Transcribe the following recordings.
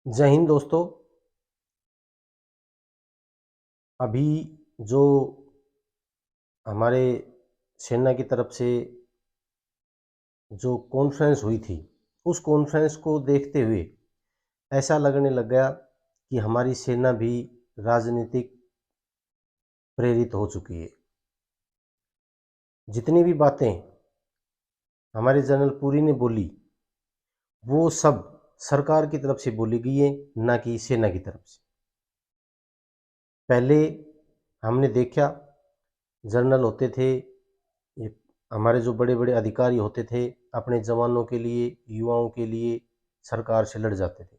जय हिंद दोस्तों। अभी जो हमारे सेना की तरफ से जो कॉन्फ्रेंस हुई थी, उस कॉन्फ्रेंस को देखते हुए ऐसा लगने लग गया कि हमारी सेना भी राजनीतिक प्रेरित हो चुकी है। जितनी भी बातें हमारे जनरल पुरी ने बोली, वो सब सरकार की तरफ से बोली गई है, ना कि सेना की तरफ से। पहले हमने देखा, जनरल होते थे, ये हमारे जो बड़े बड़े अधिकारी होते थे, अपने जवानों के लिए, युवाओं के लिए सरकार से लड़ जाते थे।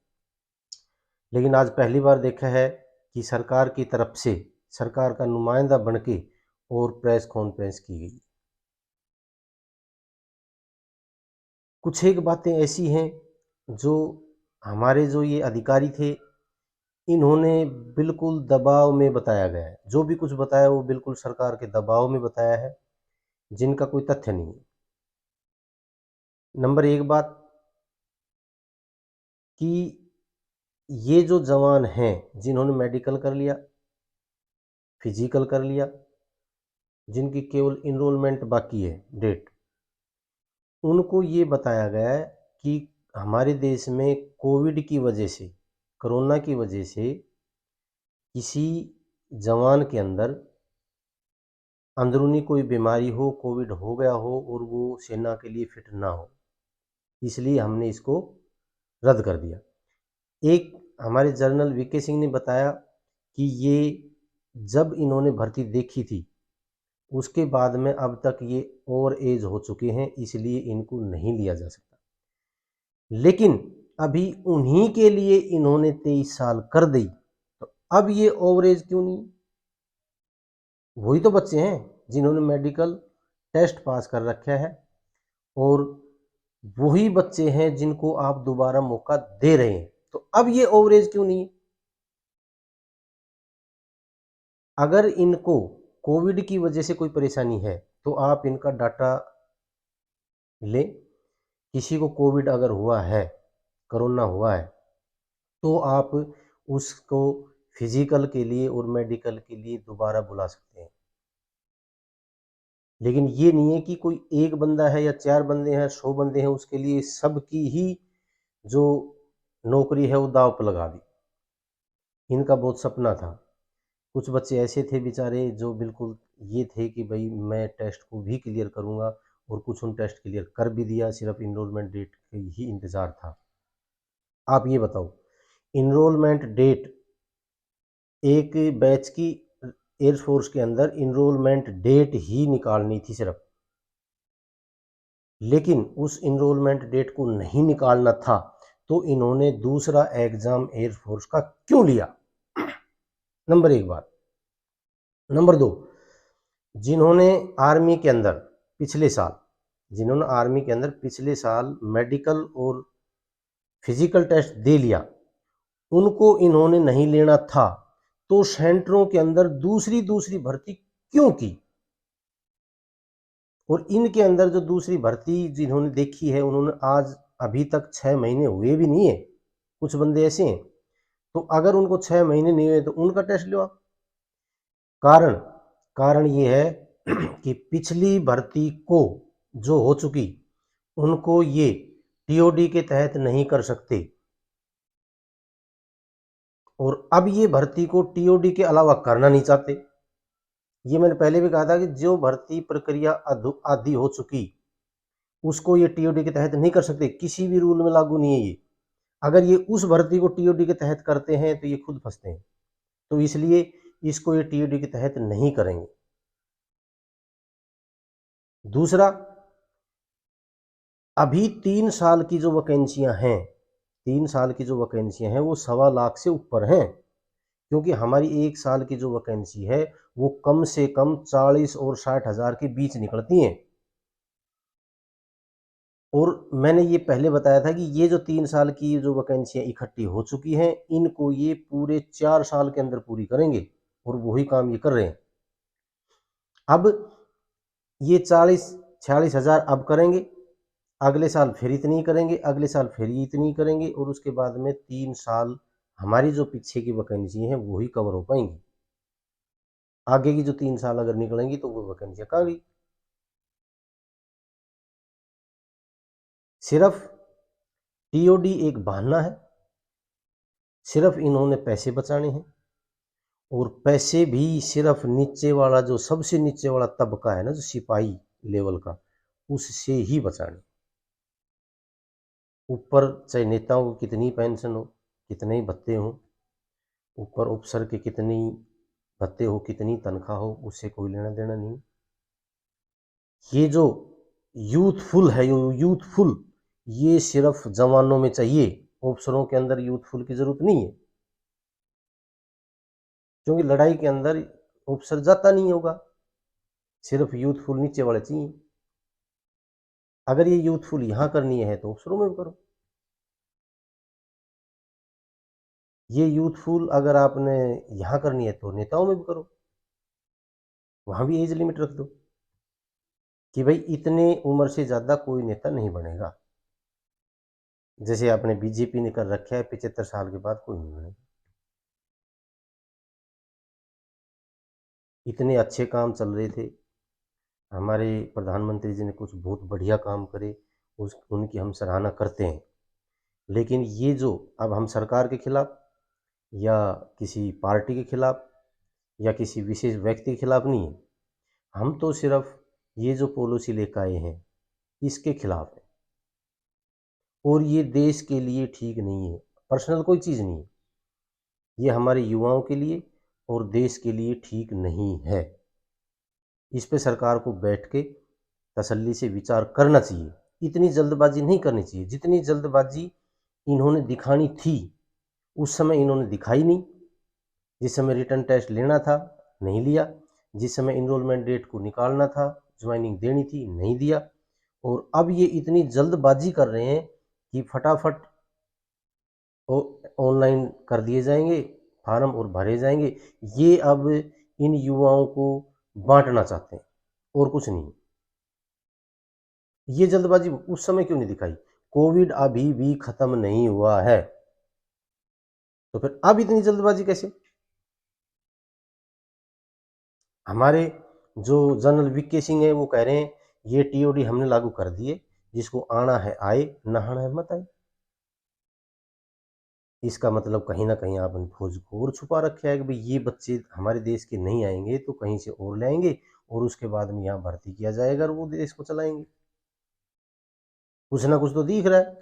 लेकिन आज पहली बार देखा है कि सरकार की तरफ से सरकार का नुमाइंदा बनके और प्रेस कॉन्फ्रेंस की गई। कुछ एक बातें ऐसी हैं जो हमारे जो ये अधिकारी थे, इन्होंने बिल्कुल दबाव में बताया गया है। जो भी कुछ बताया वो बिल्कुल सरकार के दबाव में बताया है, जिनका कोई तथ्य नहीं है। नंबर एक बात कि ये जो जवान हैं जिन्होंने मेडिकल कर लिया, फिजिकल कर लिया, जिनकी केवल इनरोलमेंट बाकी है डेट, उनको ये बताया गया है कि हमारे देश में कोविड की वजह से, कोरोना की वजह से किसी जवान के अंदर अंदरूनी कोई बीमारी हो, कोविड हो गया हो और वो सेना के लिए फिट ना हो, इसलिए हमने इसको रद्द कर दिया। एक हमारे जनरल वीके सिंह ने बताया कि ये जब इन्होंने भर्ती देखी थी, उसके बाद में अब तक ये ओवर एज हो चुके हैं, इसलिए इनको नहीं लिया जा सकता। लेकिन अभी उन्हीं के लिए इन्होंने 23 साल कर दी, तो अब ये ओवर एज क्यों नहीं? वही तो बच्चे हैं जिन्होंने मेडिकल टेस्ट पास कर रखा है, और वही बच्चे हैं जिनको आप दोबारा मौका दे रहे हैं, तो अब ये ओवर एज क्यों नहीं? अगर इनको कोविड की वजह से कोई परेशानी है तो आप इनका डाटा लें। किसी को कोविड अगर हुआ है, कोरोना हुआ है, तो आप उसको फिजिकल के लिए और मेडिकल के लिए दोबारा बुला सकते हैं। लेकिन ये नहीं है कि कोई एक बंदा है या 4 बंदे हैं, 100 बंदे हैं, उसके लिए सबकी ही जो नौकरी है वो दांव पर लगा दी। इनका बहुत सपना था। कुछ बच्चे ऐसे थे बेचारे जो बिल्कुल ये थे कि भाई मैं टेस्ट को भी क्लियर करूंगा, और कुछ उन टेस्ट क्लियर कर भी दिया, सिर्फ इनरोलमेंट डेट का ही इंतज़ार था। आप ये बताओ, इनरोलमेंट डेट, एक बैच की एयरफोर्स के अंदर इनरोलमेंट डेट ही निकालनी थी सिर्फ, लेकिन उस इनरोलमेंट डेट को नहीं निकालना था, तो इन्होंने दूसरा एग्ज़ाम एयरफोर्स का क्यों लिया? नंबर एक बात। नंबर दो, जिन्होंने आर्मी के अंदर पिछले साल जिन्होंने आर्मी के अंदर पिछले साल मेडिकल और फिजिकल टेस्ट दे लिया, उनको इन्होंने नहीं लेना था, तो सेंटरों के अंदर दूसरी दूसरी भर्ती क्यों की? और इनके अंदर जो दूसरी भर्ती जिन्होंने देखी है, उन्होंने आज अभी तक 6 महीने हुए भी नहीं है। कुछ बंदे ऐसे हैं, तो अगर उनको 6 महीने नहीं हुए तो उनका टेस्ट लो आप। कारण कारण ये है कि पिछली भर्ती को जो हो चुकी, उनको ये टीओडी के तहत नहीं कर सकते, और अब ये भर्ती को टीओडी के अलावा करना नहीं चाहते। ये मैंने पहले भी कहा था कि जो भर्ती प्रक्रिया आधी हो चुकी, उसको ये टीओडी के तहत नहीं कर सकते, किसी भी रूल में लागू नहीं है ये। अगर ये उस भर्ती को टीओडी के तहत करते हैं तो ये खुद फंसते हैं, तो इसलिए इसको ये टीओडी के तहत नहीं करेंगे। दूसरा, अभी 3 साल की जो वैकेंसियां हैं, 3 साल की जो वैकेंसियां हैं वो 1.25 लाख से ऊपर हैं, क्योंकि हमारी 1 साल की जो वैकेंसी है वो कम से कम 40 और 60 हज़ार के बीच निकलती हैं। और मैंने ये पहले बताया था कि ये जो 3 साल की जो वैकेंसियां इकट्ठी हो चुकी हैं, इनको ये पूरे 4 साल के अंदर पूरी करेंगे, और वही काम ये कर रहे हैं। अब ये 40-46 हज़ार अब करेंगे, अगले साल फिर इतनी करेंगे, अगले साल फिर इतनी करेंगे, और उसके बाद में 3 साल हमारी जो पीछे की वैकेंसी हैं वो ही कवर हो पाएंगी। आगे की जो 3 साल अगर निकलेंगी तो वो वैकेंसियाँ कहाँ गई। सिर्फ टीओडी एक बहाना है, सिर्फ इन्होंने पैसे बचाने हैं, और पैसे भी सिर्फ नीचे वाला, जो सबसे नीचे वाला तबका है ना, जो सिपाही लेवल का, उससे ही बचाने। ऊपर चाहे नेताओं को कितनी पेंशन हो, कितने ही भत्ते हों, ऊपर अफसर के कितनी भत्ते हो, कितनी तनख्वाह हो, उससे कोई लेना देना नहीं। ये जो यूथफुल है, यूथफुल, ये सिर्फ जवानों में चाहिए। अफसरों के अंदर यूथफुल की जरूरत नहीं है, क्योंकि लड़ाई के अंदर अफसर जाता नहीं होगा। सिर्फ यूथफुल नीचे वाले चाहिए। अगर ये यूथफुल यहाँ करनी है तो अफसरों में भी करो। ये यूथफुल अगर आपने यहाँ करनी है तो नेताओं में भी करो, वहां भी एज लिमिट रख दो कि भाई इतने उम्र से ज्यादा कोई नेता नहीं बनेगा। जैसे आपने बीजेपी ने कर रखा है, 75 साल के बाद कोई नहीं बनेगा। इतने अच्छे काम चल रहे थे, हमारे प्रधानमंत्री जी ने कुछ बहुत बढ़िया काम करे, उस उनकी हम सराहना करते हैं। लेकिन ये जो अब हम सरकार के खिलाफ या किसी पार्टी के खिलाफ या किसी विशेष व्यक्ति के खिलाफ नहीं है, हम तो सिर्फ ये जो पॉलिसी लेकर आए हैं इसके खिलाफ है, और ये देश के लिए ठीक नहीं है। पर्सनल कोई चीज़ नहीं है, ये हमारे युवाओं के लिए और देश के लिए ठीक नहीं है। इस पे सरकार को बैठ के तसल्ली से विचार करना चाहिए। इतनी जल्दबाजी नहीं करनी चाहिए। जितनी जल्दबाजी इन्होंने दिखानी थी उस समय इन्होंने दिखाई नहीं। जिस समय रिटर्न टेस्ट लेना था नहीं लिया, जिस समय इनरोलमेंट डेट को निकालना था, ज्वाइनिंग देनी थी, नहीं दिया। और अब ये इतनी जल्दबाजी कर रहे हैं कि फटाफट ऑनलाइन कर दिए जाएंगे फार्म और भरे जाएंगे। ये अब इन युवाओं को बांटना चाहते हैं और कुछ नहीं। ये जल्दबाजी उस समय क्यों नहीं दिखाई? कोविड अभी भी खत्म नहीं हुआ है, तो फिर अब इतनी जल्दबाजी कैसे? हमारे जो जनरल वीके सिंह है वो कह रहे हैं ये टीओडी हमने लागू कर दिए, जिसको आना है आए, नहाना है मत आए। इसका मतलब कहीं ना कहीं आपने फौज को और छुपा रखा है कि भाई ये बच्चे हमारे देश के नहीं आएंगे तो कहीं से और लाएंगे, और उसके बाद में यहाँ भर्ती किया जाएगा और वो देश को चलाएंगे। कुछ ना कुछ तो दिख रहा है।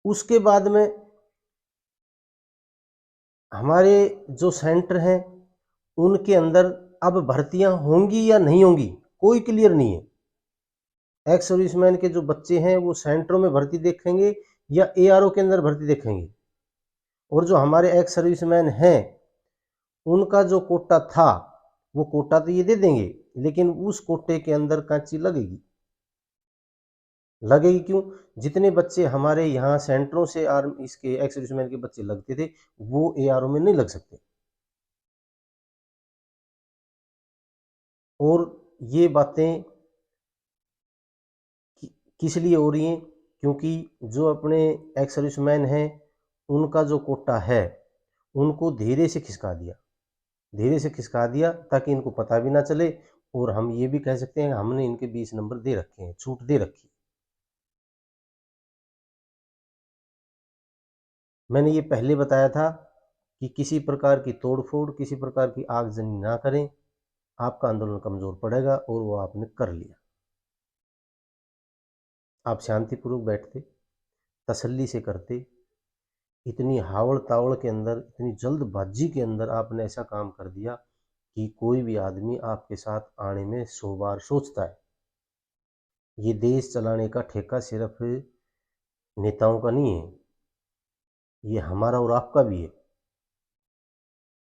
उसके बाद में हमारे जो सेंटर हैं उनके अंदर अब भर्तियां होंगी या नहीं होंगी, कोई क्लियर नहीं है। एक्स सर्विसमैन के जो बच्चे हैं वो सेंटरों में भर्ती देखेंगे या एआरओ के अंदर भर्ती देखेंगे, और जो हमारे एक्स सर्विसमैन हैं उनका जो कोटा था वो कोटा तो ये दे देंगे, लेकिन उस कोटे के अंदर कैंची लगेगी। लगेगी क्यों? जितने बच्चे हमारे यहाँ सेंटरों से आर्मी इसके एक्स सर्विसमैन के बच्चे लगते थे वो एआरओ में नहीं लग सकते। और ये बातें किस लिए हो रही हैं? क्योंकि जो अपने एक्स सर्विसमैन हैं उनका जो कोटा है उनको धीरे से खिसका दिया, धीरे से खिसका दिया ताकि इनको पता भी ना चले, और हम ये भी कह सकते हैं हमने इनके 20 नंबर दे रखे हैं, छूट दे रखी। मैंने ये पहले बताया था कि किसी प्रकार की तोड़फोड़, किसी प्रकार की आगजनी ना करें, आपका आंदोलन कमजोर पड़ेगा, और वो आपने कर लिया। आप शांतिपूर्वक बैठते, तसल्ली से करते। इतनी हावड़ तावड़ के अंदर, इतनी जल्दबाजी के अंदर आपने ऐसा काम कर दिया कि कोई भी आदमी आपके साथ आने में 100 बार सोचता है। ये देश चलाने का ठेका सिर्फ नेताओं का नहीं है, ये हमारा और आपका भी है।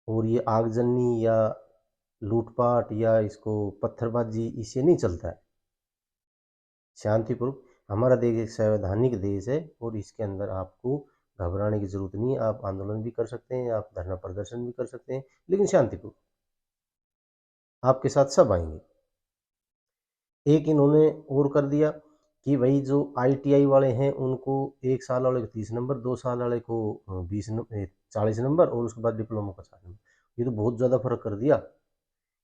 और ये आगजनी या लूटपाट या इसको पत्थरबाजी इससे नहीं चलता है। शांतिपूर्वक, हमारा देश एक संवैधानिक देश है और इसके अंदर आपको घबराने की जरूरत नहीं है। आप आंदोलन भी कर सकते हैं, आप धरना प्रदर्शन भी कर सकते हैं, लेकिन शांतिपूर्वक। आपके साथ सब आएंगे। एक इन्होंने और कर दिया कि भाई जो ITI वाले हैं उनको 1 साल वाले को 30 नंबर, 2 साल वाले को 40 नंबर और उसके बाद डिप्लोमा 50 नंबर। ये तो बहुत ज़्यादा फर्क कर दिया।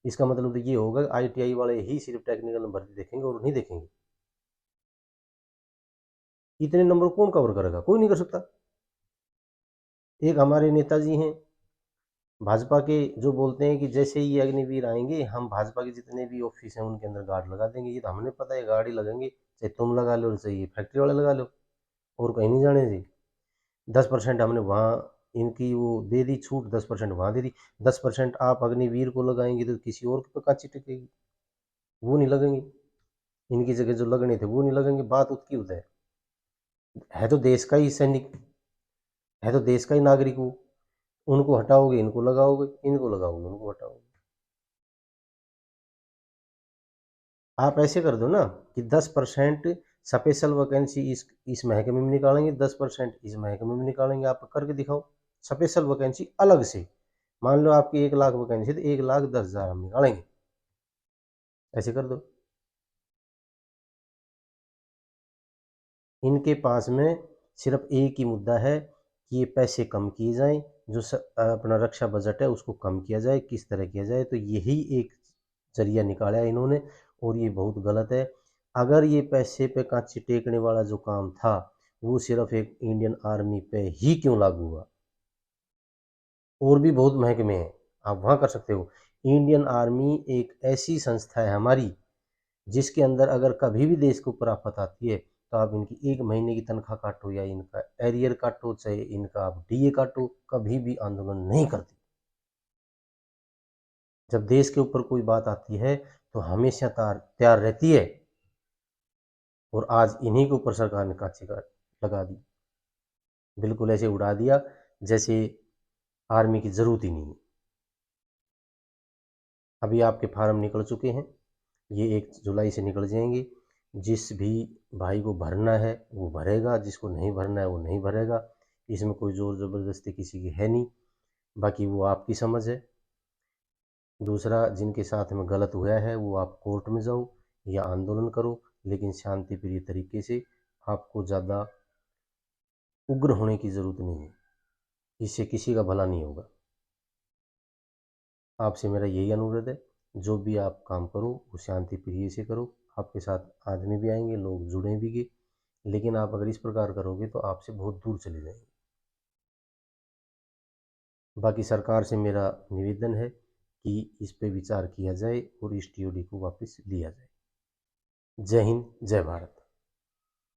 इसका मतलब तो ये होगा ITI वाले ही सिर्फ टेक्निकल नंबर देखेंगे और नहीं देखेंगे। इतने नंबर कौन कवर करेगा? कोई नहीं कर सकता। एक हमारे नेताजी हैं भाजपा के, जो बोलते हैं कि जैसे ही ये अग्निवीर आएंगे हम भाजपा के जितने भी ऑफिस हैं उनके अंदर गार्ड लगा देंगे। ये तो हमने पता है गार्ड ही लगेंगे, चाहे तुम लगा लो चाहे फैक्ट्री वाले लगा लो, और कहीं नहीं जाने जी। 10% हमने वहाँ इनकी वो दे दी छूट, 10% वहाँ दे दी। 10% आप अग्निवीर को लगाएंगे तो किसी और पे कहाँ चिटकेगी? वो नहीं लगेंगे, इनकी जगह जो लगने थे वो नहीं लगेंगे। बात उसकी उधर है तो देश का ही सैनिक है, तो देश का ही नागरिक हो। उनको हटाओगे इनको लगाओगे, इनको लगाओगे उनको हटाओगे। आप ऐसे कर दो ना कि 10% स्पेशल वैकेंसी इस महकमे में निकालेंगे, 10% इस महकमे में निकालेंगे। आप करके दिखाओ स्पेशल वैकेंसी अलग से। मान लो आपकी 1 लाख वैकेंसी तो 1,10,000 हम निकालेंगे, ऐसे कर दो। इनके पास में सिर्फ एक ही मुद्दा है कि ये पैसे कम किए जाएं, जो अपना रक्षा बजट है उसको कम किया जाए। किस तरह किया जाए, तो यही एक जरिया निकाला है इन्होंने, और ये बहुत गलत है। अगर ये पैसे पे कांची टेकने वाला जो काम था वो सिर्फ एक इंडियन आर्मी पे ही क्यों लागू हुआ? और भी बहुत महकमे हैं, आप वहाँ कर सकते हो। इंडियन आर्मी एक ऐसी संस्था है हमारी जिसके अंदर अगर कभी भी देश के ऊपर आफत आती है तो आप इनकी 1 महीने की तनख्वाह काटो या इनका एरियर काटो, चाहे इनका आप DA काटो, कभी भी आंदोलन नहीं करती। जब देश के ऊपर कोई बात आती है तो हमेशा तैयार रहती है, और आज इन्हीं के ऊपर सरकार ने कांची का लगा दी। बिल्कुल ऐसे उड़ा दिया जैसे आर्मी की जरूरत ही नहीं है। अभी आपके फार्म निकल चुके हैं, ये 1 जुलाई से निकल जाएंगे। जिस भी भाई को भरना है वो भरेगा, जिसको नहीं भरना है वो नहीं भरेगा। इसमें कोई जोर ज़बरदस्ती किसी की है नहीं, बाकी वो आपकी समझ है। दूसरा, जिनके साथ में गलत हुआ है वो आप कोर्ट में जाओ या आंदोलन करो, लेकिन शांति प्रिय तरीके से। आपको ज़्यादा उग्र होने की ज़रूरत नहीं है, इससे किसी का भला नहीं होगा। आपसे मेरा यही अनुरोध है, जो भी आप काम करो वो शांति प्रिय से करो। आपके साथ आदमी भी आएंगे, लोग जुड़े भी, लेकिन आप अगर इस प्रकार करोगे तो आपसे बहुत दूर चले जाएंगे। बाकी सरकार से मेरा निवेदन है कि इस पे विचार किया जाए और इस TOD को वापस लिया जाए। जय हिंद, जय भारत।